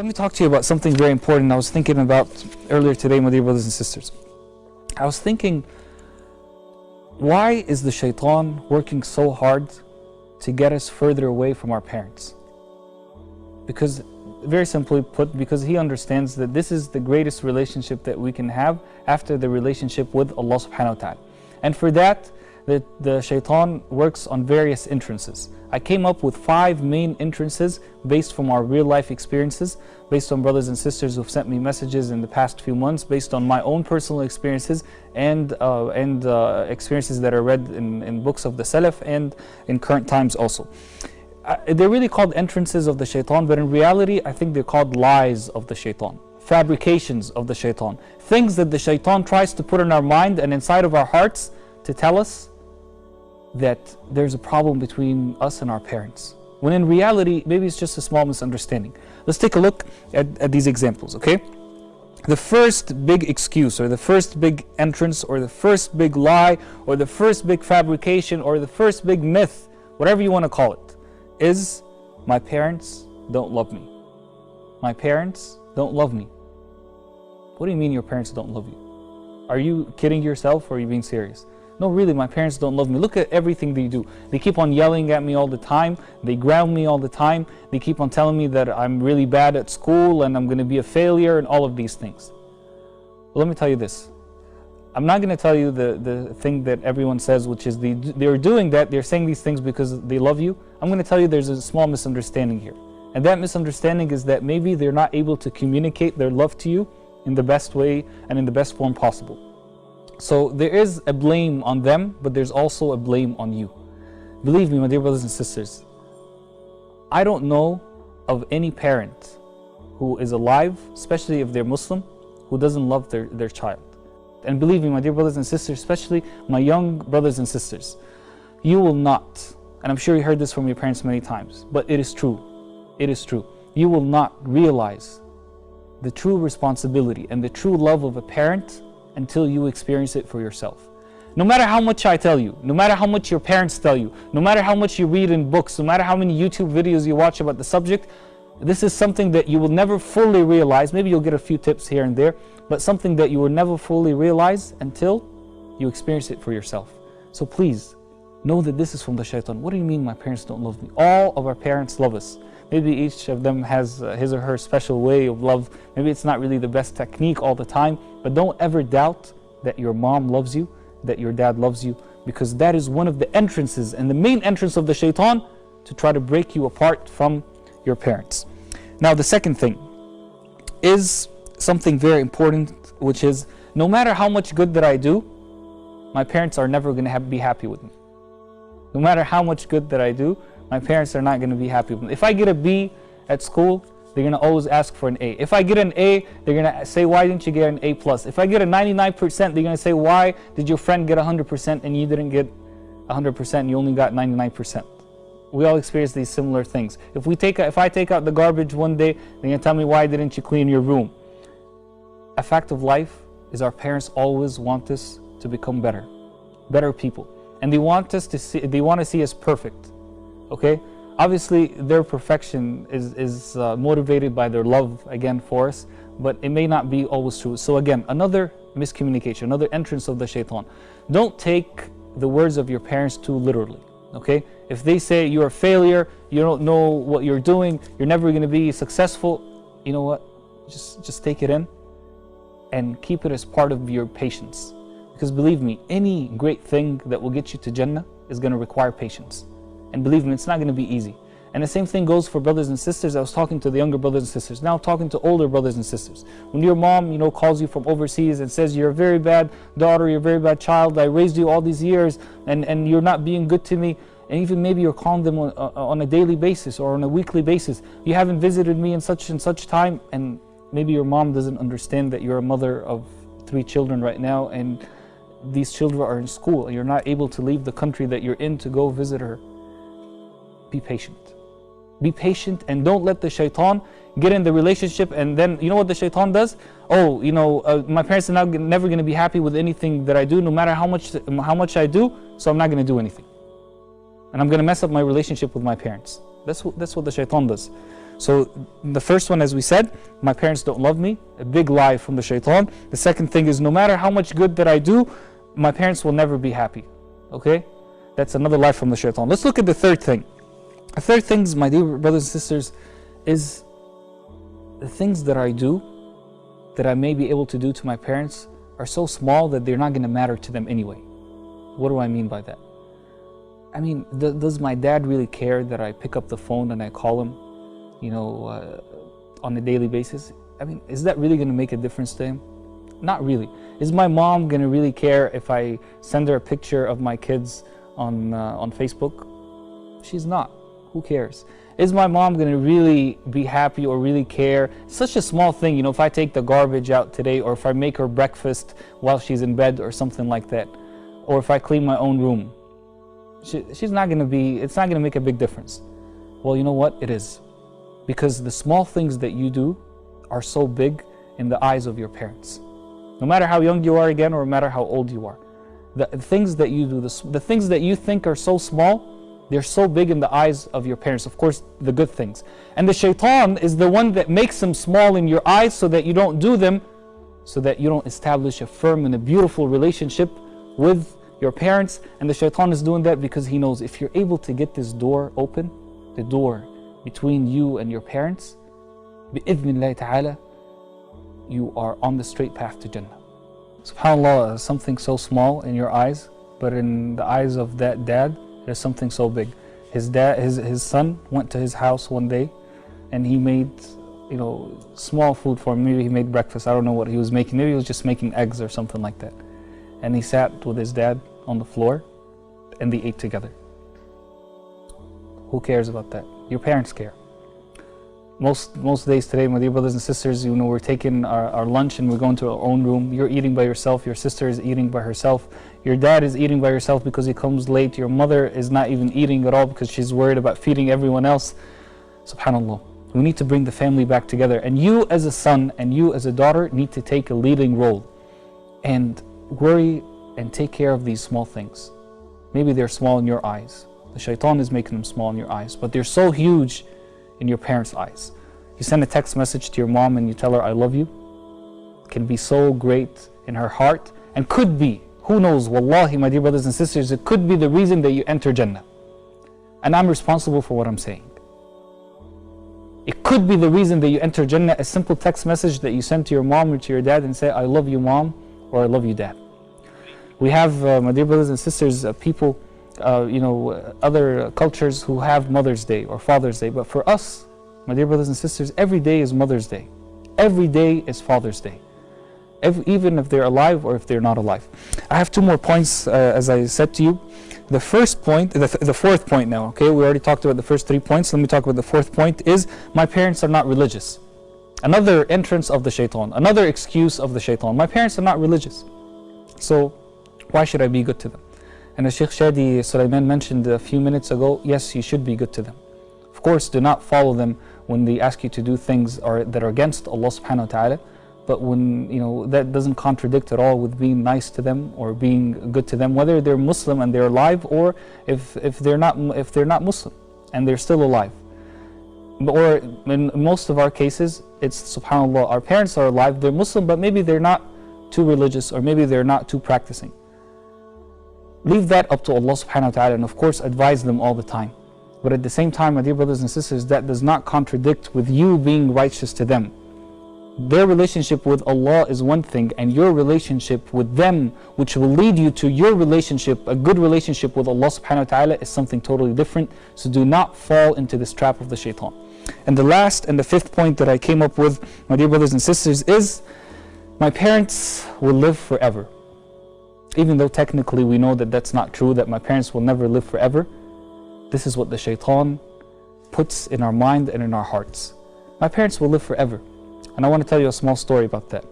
me talk to you about something very important I was thinking about earlier today, my dear brothers and sisters. I was thinking, why is the shaitan working so hard to get us further away from our parents? Because, very simply put, because he understands that this is the greatest relationship that we can have after the relationship with Allah subhanahu wa ta'ala. And for that, the shaitan works on various entrances. I came up with 5 main entrances based from our real life experiences, based on brothers and sisters who've sent me messages in the past few months, based on my own personal experiences and experiences that are read in books of the Salaf and in current times also. They're really called entrances of the shaitan, but in reality I think they're called lies of the shaitan, fabrications of the shaitan, things that the shaitan tries to put in our mind and inside of our hearts to tell us that there's a problem between us and our parents, when in reality maybe it's just a small misunderstanding. Let's take a look at these examples, okay? The first big excuse, or the first big entrance, or the first big lie, or the first big fabrication, or the first big myth, whatever you want to call it, is my parents don't love me. My parents don't love me. What do you mean your parents don't love you? Are you kidding yourself or are you being serious? No, really, my parents don't love me. Look at everything they do. They keep on yelling at me all the time. They ground me all the time. They keep on telling me that I'm really bad at school and I'm going to be a failure and all of these things. Well, let me tell you this. I'm not going to tell you the thing that everyone says, which is they're doing that, they're saying these things because they love you. I'm going to tell you there's a small misunderstanding here. And that misunderstanding is that maybe they're not able to communicate their love to you in the best way and in the best form possible. So there is a blame on them, but there's also a blame on you. Believe me, my dear brothers and sisters, I don't know of any parent who is alive, especially if they're Muslim, who doesn't love their child. And believe me, my dear brothers and sisters, especially my young brothers and sisters, you will not, and I'm sure you heard this from your parents many times, but it is true. It is true. You will not realize the true responsibility and the true love of a parent until you experience it for yourself. No matter how much I tell you, no matter how much your parents tell you, no matter how much you read in books, no matter how many YouTube videos you watch about the subject, this is something that you will never fully realize. Maybe you'll get a few tips here and there, but something that you will never fully realize until you experience it for yourself. So please, know that this is from the shaitan. What do you mean my parents don't love me? All of our parents love us. Maybe each of them has his or her special way of love. Maybe it's not really the best technique all the time, but don't ever doubt that your mom loves you, that your dad loves you, because that is one of the entrances and the main entrance of the shaitan to try to break you apart from your parents. Now the second thing is something very important, which is no matter how much good that I do, my parents are never going to be happy with me. No matter how much good that I do, my parents are not going to be happy with me. If I get a B at school, they're going to always ask for an A. If I get an A, they're going to say, why didn't you get an A+? If I get a 99%, they're going to say, why did your friend get 100% and you didn't get 100% and you only got 99%? We all experience these similar things. If I take out the garbage one day, they're going to tell me, why didn't you clean your room? A fact of life is our parents always want us to become better people. And they want us to see us perfect. Okay? Obviously, their perfection is motivated by their love, again, for us, but it may not be always true. So again, another miscommunication, another entrance of the shaitan. Don't take the words of your parents too literally, okay? If they say you're a failure, you don't know what you're doing, you're never going to be successful, you know what? Just take it in and keep it as part of your patience. Because believe me, any great thing that will get you to Jannah is going to require patience. And believe me, it's not going to be easy. And the same thing goes for brothers and sisters. I was talking to the younger brothers and sisters, now talking to older brothers and sisters. When your mom, calls you from overseas and says, you're a very bad daughter, you're a very bad child, I raised you all these years and you're not being good to me. And even maybe you're calling them on a daily basis or on a weekly basis. You haven't visited me in such and such time. And maybe your mom doesn't understand that you're a mother of 3 children right now and these children are in school and you're not able to leave the country that you're in to go visit her. Be patient. Be patient and don't let the shaitan get in the relationship, and then you know what the shaitan does? Oh, my parents are never going to be happy with anything that I do, no matter how much I do, so I'm not going to do anything. And I'm going to mess up my relationship with my parents. That's what the shaitan does. So the first one, as we said, my parents don't love me, a big lie from the shaitan. The second thing is, no matter how much good that I do, my parents will never be happy. Okay? That's another lie from the shaitan. Let's look at the third thing. The third thing, my dear brothers and sisters, is the things that I do, that I may be able to do to my parents, are so small that they're not going to matter to them anyway. What do I mean by that? I mean, does my dad really care that I pick up the phone and I call him, on a daily basis? I mean, is that really going to make a difference to him? Not really. Is my mom going to really care if I send her a picture of my kids on Facebook? She's not. Who cares? Is my mom going to really be happy or really care? Such a small thing, if I take the garbage out today, or if I make her breakfast while she's in bed or something like that, or if I clean my own room. She's not going to be, it's not going to make a big difference. Well, you know what? It is. Because the small things that you do are so big in the eyes of your parents. No matter how young you are again, or no matter how old you are. The things that you do, the things that you think are so small, they're so big in the eyes of your parents. Of course, the good things. And the shaitan is the one that makes them small in your eyes so that you don't do them, so that you don't establish a firm and a beautiful relationship with your parents. And the shaitan is doing that because he knows if you're able to get this door open, the door between you and your parents, bi'idhnillahi ta'ala, you are on the straight path to Jannah. SubhanAllah, something so small in your eyes, but in the eyes of that dad, it is something so big. His son went to his house one day and he made, small food for him. Maybe he made breakfast, I don't know what he was making. Maybe he was just making eggs or something like that. And he sat with his dad on the floor and they ate together. Who cares about that? Your parents care. Most days today, my dear brothers and sisters, we're taking our lunch and we're going to our own room. You're eating by yourself, your sister is eating by herself, your dad is eating by herself because he comes late, your mother is not even eating at all because she's worried about feeding everyone else. SubhanAllah, we need to bring the family back together, and you as a son and you as a daughter need to take a leading role and worry and take care of these small things. Maybe they're small in your eyes. The shaitan is making them small in your eyes, but they're so huge in your parents' eyes. You send a text message to your mom and you tell her, I love you. It can be so great in her heart, and could be, who knows, wallahi, my dear brothers and sisters, it could be the reason that you enter Jannah. And I'm responsible for what I'm saying. It could be the reason that you enter Jannah, a simple text message that you send to your mom or to your dad and say, I love you mom, or I love you dad. We have, my dear brothers and sisters, people, other cultures who have Mother's Day or Father's Day, but for us, my dear brothers and sisters, every day is Mother's Day. Every day is Father's Day. Even if they're alive or if they're not alive. I have two more points, as I said to you. The first point, the fourth point now, okay? We already talked about the first 3 points. Let me talk about the fourth point, is my parents are not religious. Another entrance of the shaitan, another excuse of the shaitan. My parents are not religious, so why should I be good to them? And as Sheikh Shadi Sulaiman mentioned a few minutes ago, yes, you should be good to them. Of course, do not follow them when they ask you to do things that are against Allah subhanahu wa ta'ala, but when that doesn't contradict at all with being nice to them or being good to them, whether they're Muslim and they're alive, or if they're not Muslim and they're still alive. Or in most of our cases, it's subhanAllah, our parents are alive, they're Muslim, but maybe they're not too religious, or maybe they're not too practicing. Leave that up to Allah subhanahu wa ta'ala, and of course advise them all the time. But at the same time, my dear brothers and sisters, that does not contradict with you being righteous to them. Their relationship with Allah is one thing, and your relationship with them, which will lead you to your relationship, a good relationship with Allah subhanahu wa ta'ala, is something totally different. So do not fall into this trap of the shaitan. And the last and the fifth point that I came up with, my dear brothers and sisters, is my parents will live forever. Even though technically we know that that's not true, that my parents will never live forever, this is what the shaitan puts in our mind and in our hearts. My parents will live forever. And I want to tell you a small story about that.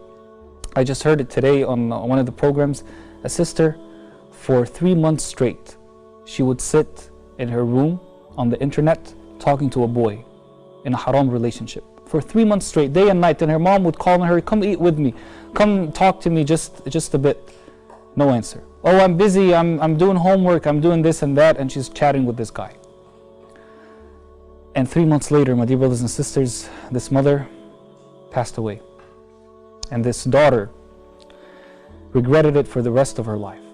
I just heard it today on one of the programs. A sister, for 3 months straight, she would sit in her room on the internet talking to a boy in a haram relationship. For 3 months straight, day and night, and her mom would call her, come eat with me, come talk to me just a bit. No answer. Oh, I'm busy, I'm doing homework, I'm doing this and that, and she's chatting with this guy. And 3 months later, my dear brothers and sisters, this mother passed away. And this daughter regretted it for the rest of her life.